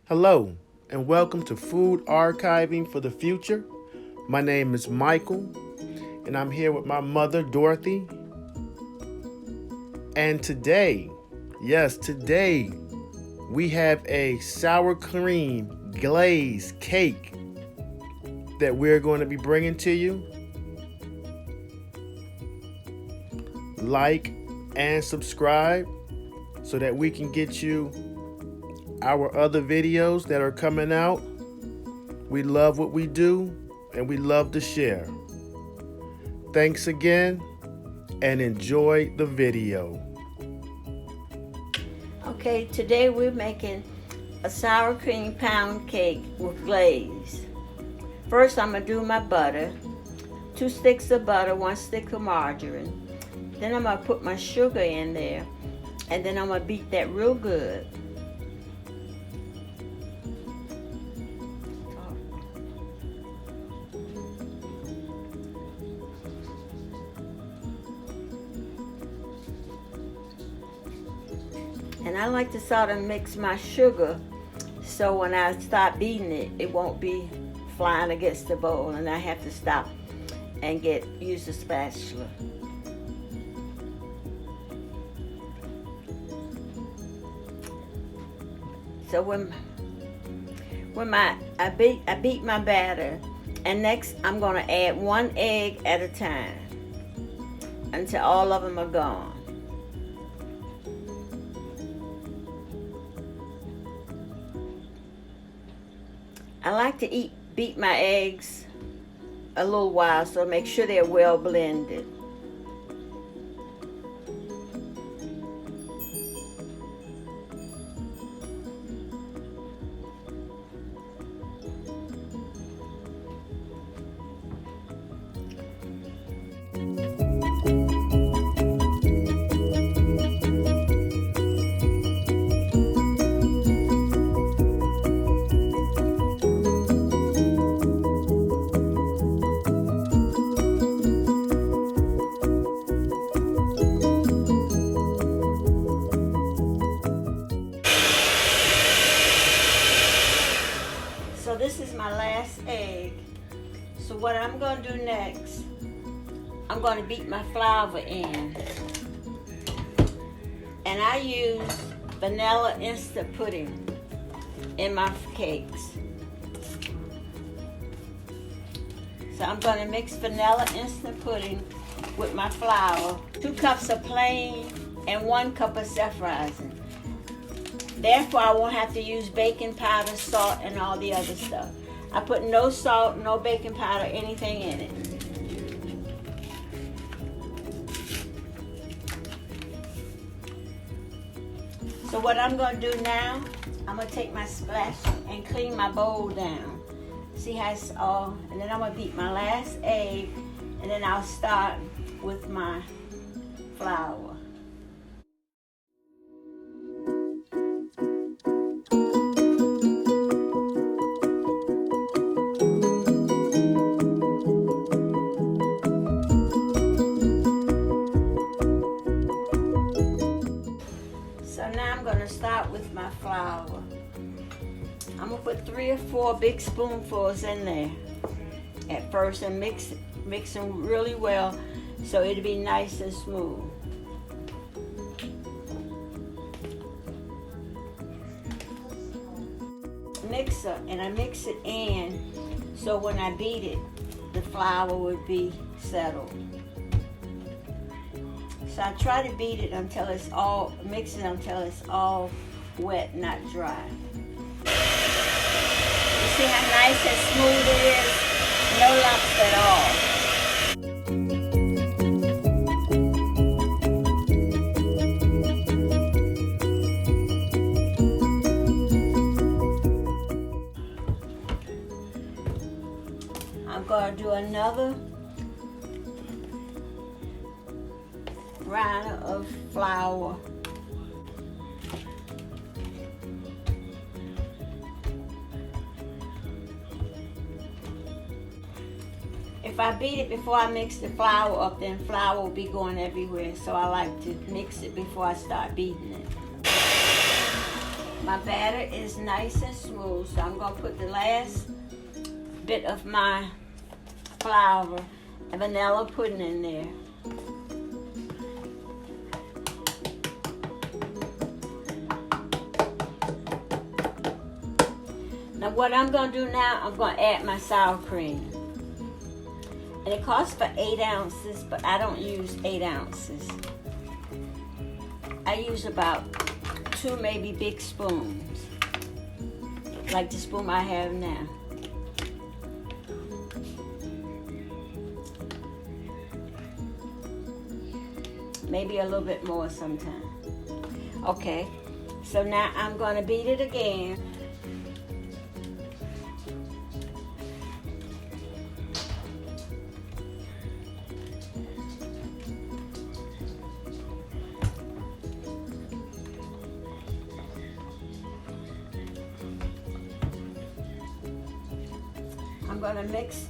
Hello, and welcome to Food Archiving for the Future. My name is Michael, and I'm here with my mother, Dorothy. And today, we have a sour cream glaze cake that we're going to be bringing to you. Like and subscribe so that we can get you our other videos that are coming out. We love what we do and we love to share. Thanks again and enjoy the video. Okay, today we're making a sour cream pound cake with glaze. First I'm going to do my butter. 2 sticks of butter, 1 stick of margarine. Then I'm going to put my sugar in there, and then I'm going to beat that real good. And I like to sort of mix my sugar so when I start beating it, it won't be flying against the bowl and I have to stop and use the spatula. So I beat my batter, and next I'm going to add 1 egg at a time until all of them are gone. I like to beat my eggs a little while, so make sure they're well blended. So this is my last egg. So what I'm going to do next, I'm going to beat my flour in. And I use vanilla instant pudding in my cakes. So I'm going to mix vanilla instant pudding with my flour, 2 cups of plain and 1 cup of self-rising. Therefore, I won't have to use baking powder, salt, and all the other stuff. I put no salt, no baking powder, anything in it. So what I'm going to do now, I'm going to take my spatula and clean my bowl down. See how it's all, and then I'm going to beat my last egg, and then I'll start with my flour. So now I'm going to start with my flour. I'm going to put 3 or 4 big spoonfuls in there at first and mix them really well so it'll be nice and smooth. Mixer, and I mix it in so when I beat it, the flour would be settled. So I try to beat it until it's all, mix it until it's all wet, not dry. You see how nice and smooth it is? No lumps at all. I'm going to do another round of flour. If I beat it before I mix the flour up, then flour will be going everywhere. So I like to mix it before I start beating it. My batter is nice and smooth, so I'm gonna put the last bit of my flour and vanilla pudding in there. Now what I'm gonna do now, I'm gonna add my sour cream. And it costs for 8 ounces, but I don't use 8 ounces. I use about 2 maybe big spoons, like the spoon I have now. Maybe a little bit more sometime. Okay, so now I'm gonna beat it again.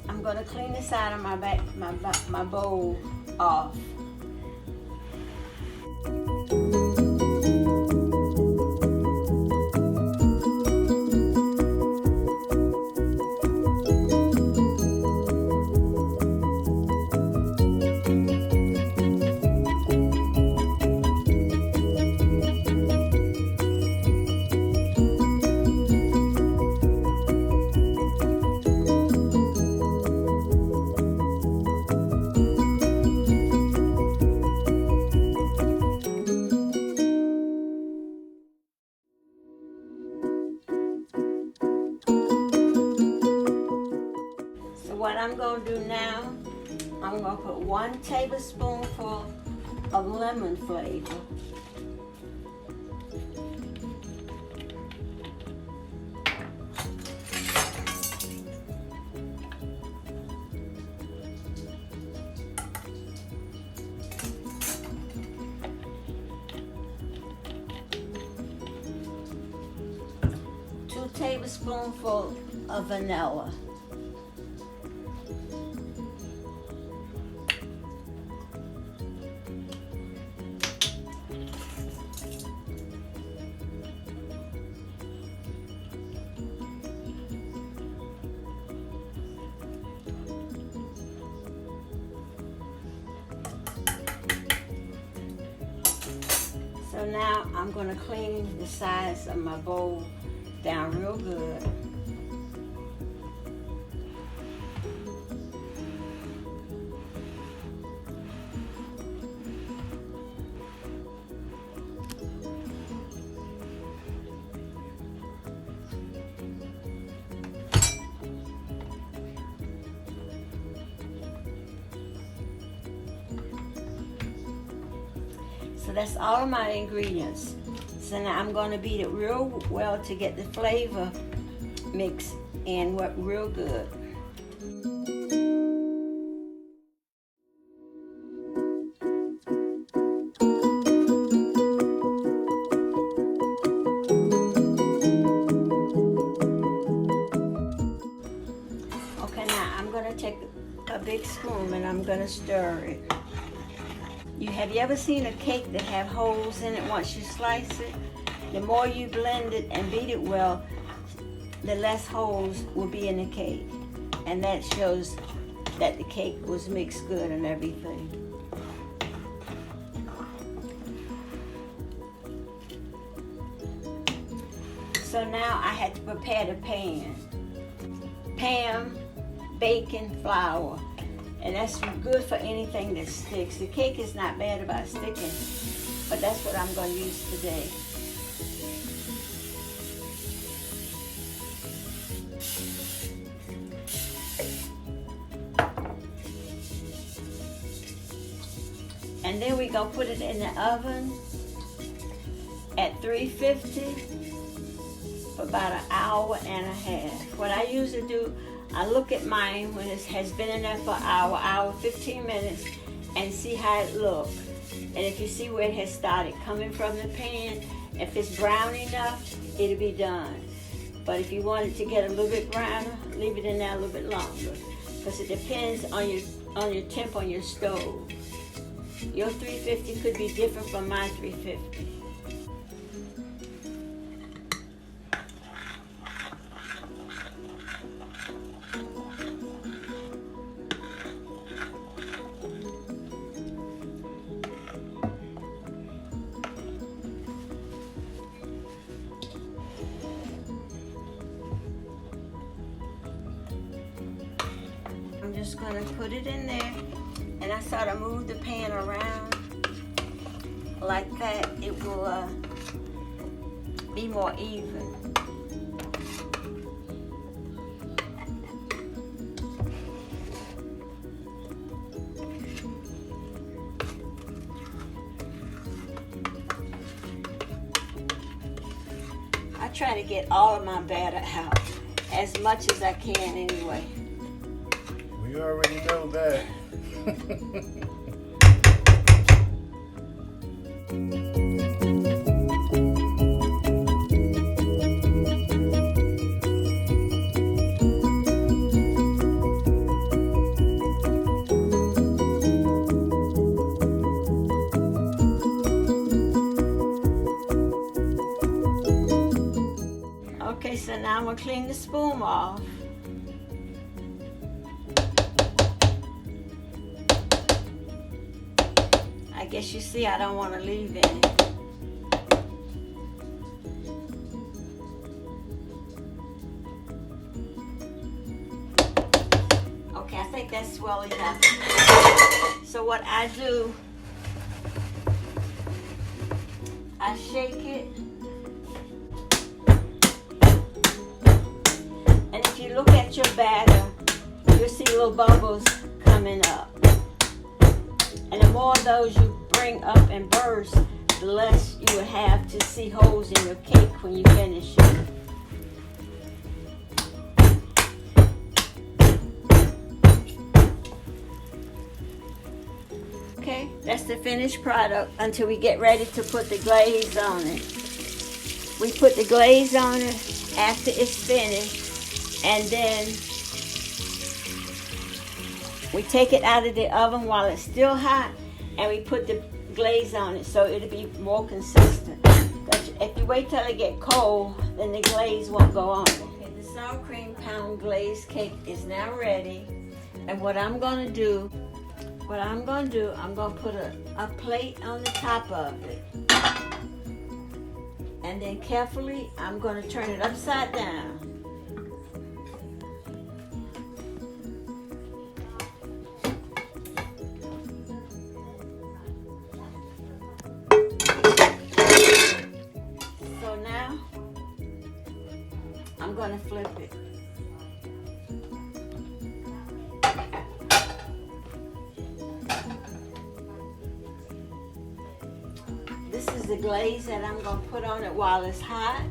I'm gonna clean the side of my bowl off. What I'm going to do now, I'm going to put 1 tablespoonful of lemon flavor. Two tablespoonfuls of vanilla. So now I'm going to clean the sides of my bowl down real good. So that's all of my ingredients. So now I'm going to beat it real well to get the flavor mix in real good. Okay, now I'm going to take a big spoon and I'm going to stir it. Have you ever seen a cake that have holes in it once you slice it? The more you blend it and beat it well, the less holes will be in the cake. And that shows that the cake was mixed good and everything. So now I had to prepare the pan. Pan, bacon, flour. And that's good for anything that sticks. The cake is not bad about sticking, but that's what I'm going to use today. And then we go put it in the oven at 350 for about an hour and a half. What I usually do, I look at mine when it has been in there for an hour, 15 minutes, and see how it looks. And if you see where it has started coming from the pan, if it's brown enough, it'll be done. But if you want it to get a little bit browner, leave it in there a little bit longer, because it depends on your temp on your stove. Your 350 could be different from my 350. just gonna put it in there, and I sort of move the pan around like that. It will be more even. I try to get all of my batter out as much as I can anyway. We already know that. Okay, so now I'm gonna clean the spoon off. I guess you see I don't want to leave any. Okay, I think that's well enough. So what I do, I shake it. And if you look at your batter, you'll see little bubbles coming up. And the more of those you bring up and burst, the less you will have to see holes in your cake when you finish it. Okay, that's the finished product until we get ready to put the glaze on it. We put the glaze on it after it's finished. And then we take it out of the oven while it's still hot, and we put the glaze on it so it'll be more consistent. But if you wait till it get cold, then the glaze won't go on it. Okay, the sour cream pound glazed cake is now ready. And what I'm gonna do, I'm gonna put a plate on the top of it. And then carefully, I'm gonna turn it upside down. I'm going to flip it. This is the glaze that I'm going to put on it while it's hot.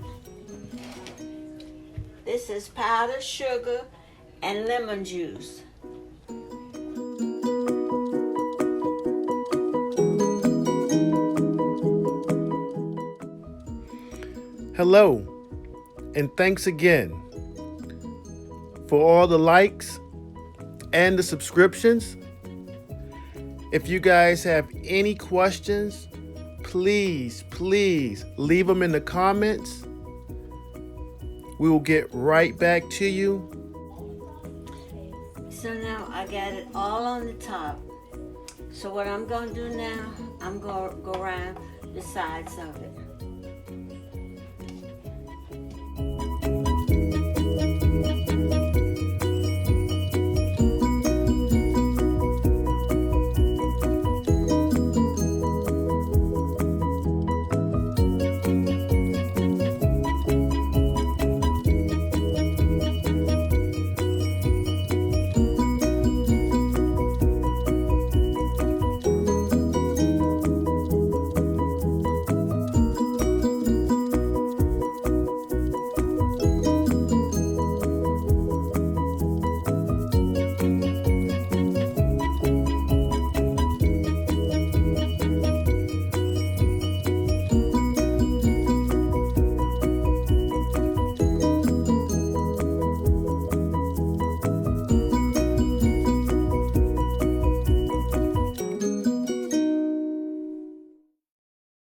This is powdered sugar and lemon juice. Hello, and thanks again for all the likes and the subscriptions. If you guys have any questions, please leave them in the comments. We will get right back to you. So now I got it all on the top. So what I'm going to do now, I'm going to go around the sides of it.